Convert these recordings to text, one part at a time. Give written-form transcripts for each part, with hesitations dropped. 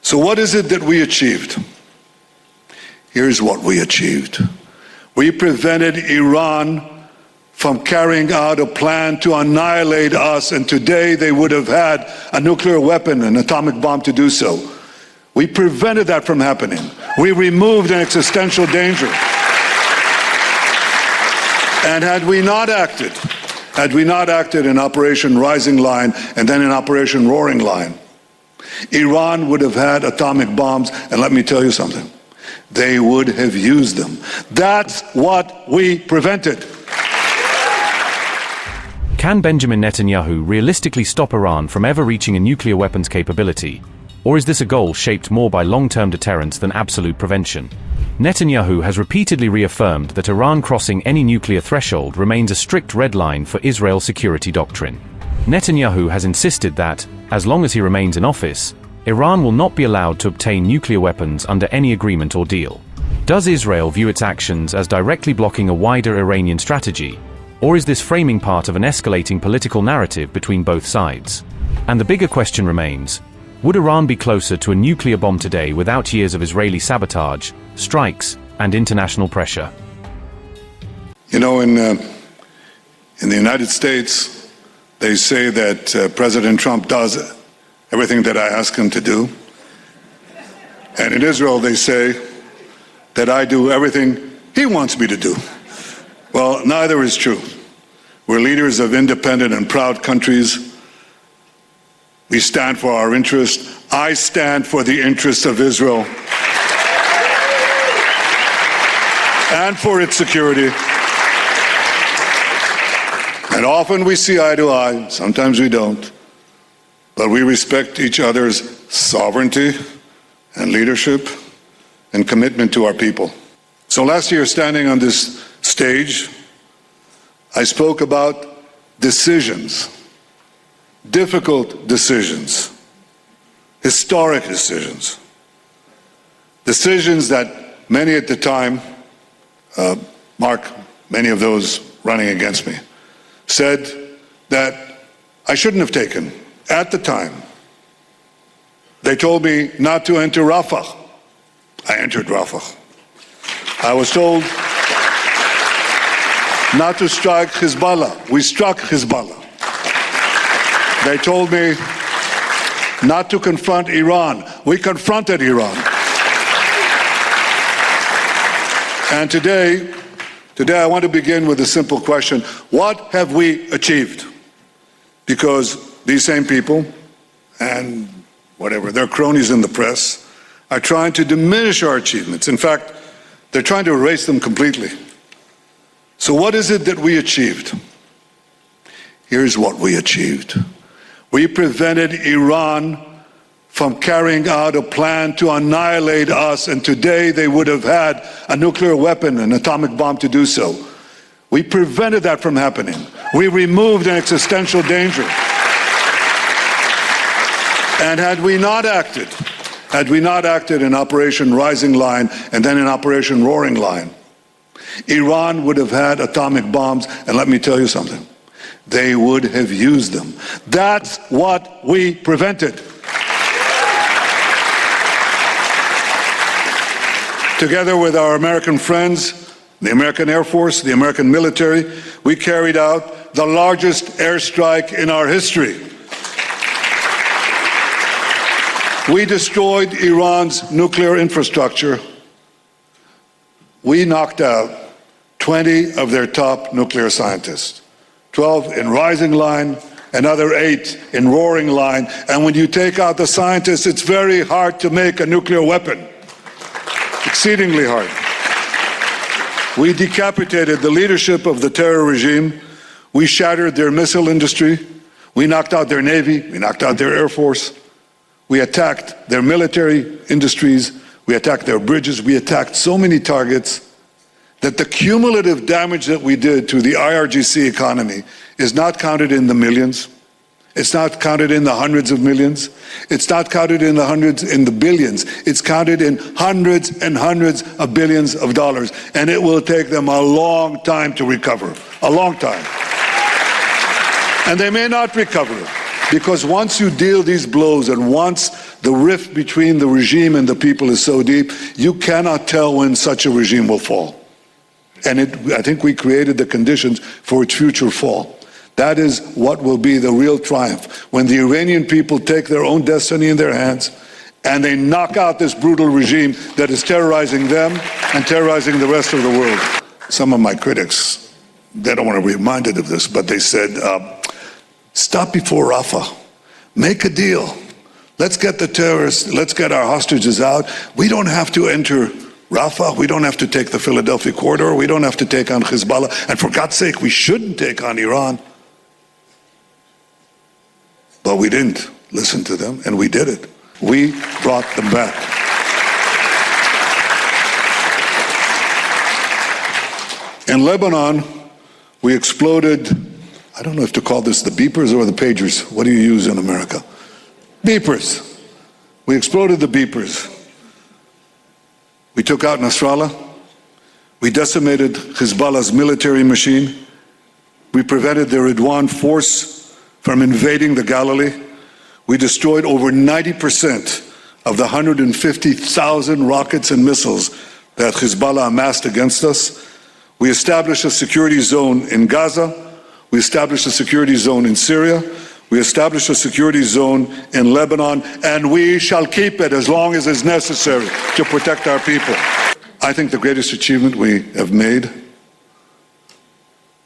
So what is it that we achieved? Here's what we achieved. We prevented Iran from carrying out a plan to annihilate us, and today they would have had a nuclear weapon, an atomic bomb to do so. We prevented that from happening. We removed an existential danger. And had we not acted in Operation Rising Line and then in Operation Roaring Line, Iran would have had atomic bombs, and let me tell you something, they would have used them. That's what we prevented. Can Benjamin Netanyahu realistically stop Iran from ever reaching a nuclear weapons capability? Or is this a goal shaped more by long-term deterrence than absolute prevention? Netanyahu has repeatedly reaffirmed that Iran crossing any nuclear threshold remains a strict red line for Israel's security doctrine. Netanyahu has insisted that, as long as he remains in office, Iran will not be allowed to obtain nuclear weapons under any agreement or deal. Does Israel view its actions as directly blocking a wider Iranian strategy? Or is this framing part of an escalating political narrative between both sides? And the bigger question remains, would Iran be closer to a nuclear bomb today without years of Israeli sabotage, strikes, and international pressure? You know, in the United States, they say that President Trump does everything that I ask him to do. And in Israel, they say that I do everything he wants me to do. Well, neither is true. We're leaders of independent and proud countries. We stand for our interests. I stand for the interests of Israel and for its security. And often we see eye to eye, sometimes we don't, but we respect each other's sovereignty and leadership and commitment to our people. So last year, standing on this stage, I spoke about decisions, difficult decisions, historic decisions, decisions that many at the time, Mark, many of those running against me, said that I shouldn't have taken at the time. They told me not to enter Rafah. I entered Rafah. I was told not to strike Hezbollah. We struck Hezbollah. They told me not to confront Iran. We confronted Iran. And today I want to begin with a simple question. What have we achieved? Because these same people, and whatever, their cronies in the press, are trying to diminish our achievements. In fact, they're trying to erase them completely. So what is it that we achieved? Here's what we achieved. We prevented Iran from carrying out a plan to annihilate us, and today they would have had a nuclear weapon, an atomic bomb to do so. We prevented that from happening. We removed an existential danger. And had we not acted in Operation Rising Line and then in Operation Roaring Line, Iran would have had atomic bombs, and let me tell you something, they would have used them. That's what we prevented. Together with our American friends, the American Air Force, the American military, we carried out the largest airstrike in our history. We destroyed Iran's nuclear infrastructure. We knocked out 20 of their top nuclear scientists, 12 in Rising Line, another 8 in Roaring Line. And when you take out the scientists, it's very hard to make a nuclear weapon. Exceedingly hard. We decapitated the leadership of the terror regime. We shattered their missile industry. We knocked out their Navy. We knocked out their Air Force. We attacked their military industries. We attacked their bridges. We attacked so many targets that the cumulative damage that we did to the IRGC economy is not counted in the millions. It's not counted in the hundreds of millions. It's not counted in the billions. It's counted in hundreds and hundreds of billions of dollars. And it will take them a long time to recover. A long time. And they may not recover. Because once you deal these blows and once the rift between the regime and the people is so deep, you cannot tell when such a regime will fall. And I think we created the conditions for its future fall. That is what will be the real triumph, when the Iranian people take their own destiny in their hands and they knock out this brutal regime that is terrorizing them and terrorizing the rest of the world. Some of my critics, they don't want to be reminded of this, but they said, stop before Rafah, make a deal. Let's get the terrorists, let's get our hostages out. We don't have to enter Rafah, we don't have to take the Philadelphia corridor, we don't have to take on Hezbollah, and for God's sake, we shouldn't take on Iran. But we didn't listen to them, and we did it. We brought them back. In Lebanon, we exploded, I don't know if to call this the beepers or the pagers. What do you use in America? Beepers. We exploded the beepers. We took out Nasrallah. We decimated Hezbollah's military machine. We prevented the Ridwan force from invading the Galilee. We destroyed over 90% of the 150,000 rockets and missiles that Hezbollah amassed against us. We established a security zone in Gaza. We established a security zone in Syria. We established a security zone in Lebanon, and we shall keep it as long as is necessary to protect our people. I think the greatest achievement we have made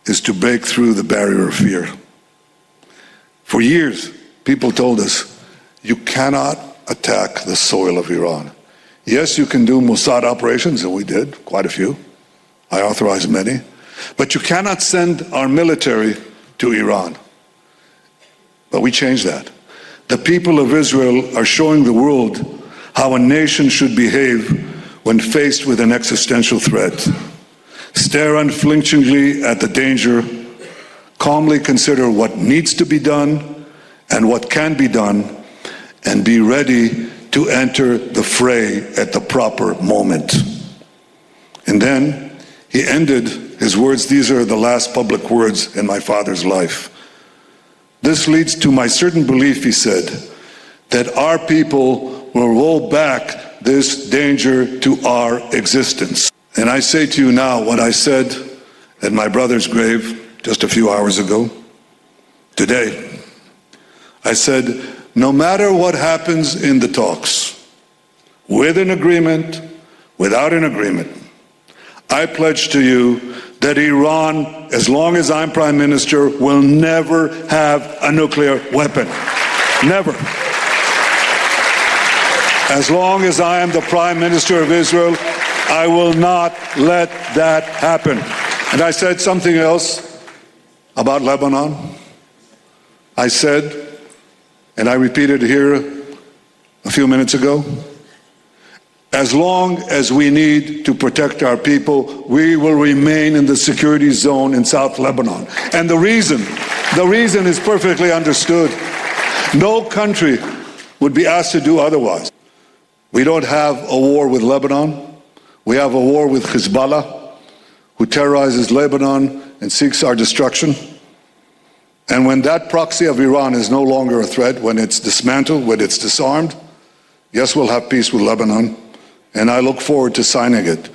is to break through the barrier of fear. For years, people told us, you cannot attack the soil of Iran. Yes, you can do Mossad operations, and we did, quite a few. I authorized many. But you cannot send our military to Iran. But we changed that. The people of Israel are showing the world how a nation should behave when faced with an existential threat. Stare unflinchingly at the danger, calmly consider what needs to be done and what can be done, and be ready to enter the fray at the proper moment. And then he ended his words, these are the last public words in my father's life. This leads to my certain belief, he said, that our people will roll back this danger to our existence. And I say to you now what I said at my brother's grave just a few hours ago. Today, I said, no matter what happens in the talks, with an agreement, without an agreement, I pledge to you that Iran, as long as I'm Prime Minister, will never have a nuclear weapon. Never. As long as I am the Prime Minister of Israel, I will not let that happen. And I said something else about Lebanon. I said, and I repeated here a few minutes ago, as long as we need to protect our people, we will remain in the security zone in South Lebanon. And the reason is perfectly understood. No country would be asked to do otherwise. We don't have a war with Lebanon. We have a war with Hezbollah, who terrorizes Lebanon and seeks our destruction. And when that proxy of Iran is no longer a threat, when it's dismantled, when it's disarmed, yes, we'll have peace with Lebanon. And I look forward to signing it.